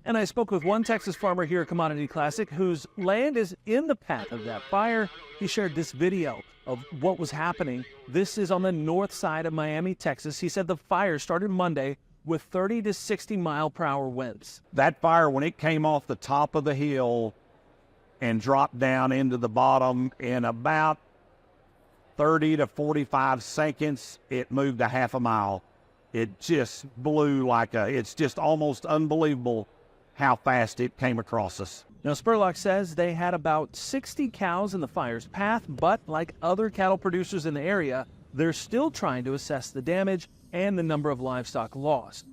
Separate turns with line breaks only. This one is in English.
And I spoke with one Texas farmer here at Commodity Classic whose land is in the path of that fire. He shared this video of what was happening. This is on the north side of Miami, Texas. He said the fire started Monday with 30 to 60 mile-per-hour winds.
That fire, when it came off the top of the hill and dropped down into the bottom, in about 30 to 45 seconds, it moved a half a mile. It just blew it's just almost unbelievable how fast it came across us.
Now, Spurlock says they had about 60 cows in the fire's path, but like other cattle producers in the area, they're still trying to assess the damage and the number of livestock lost.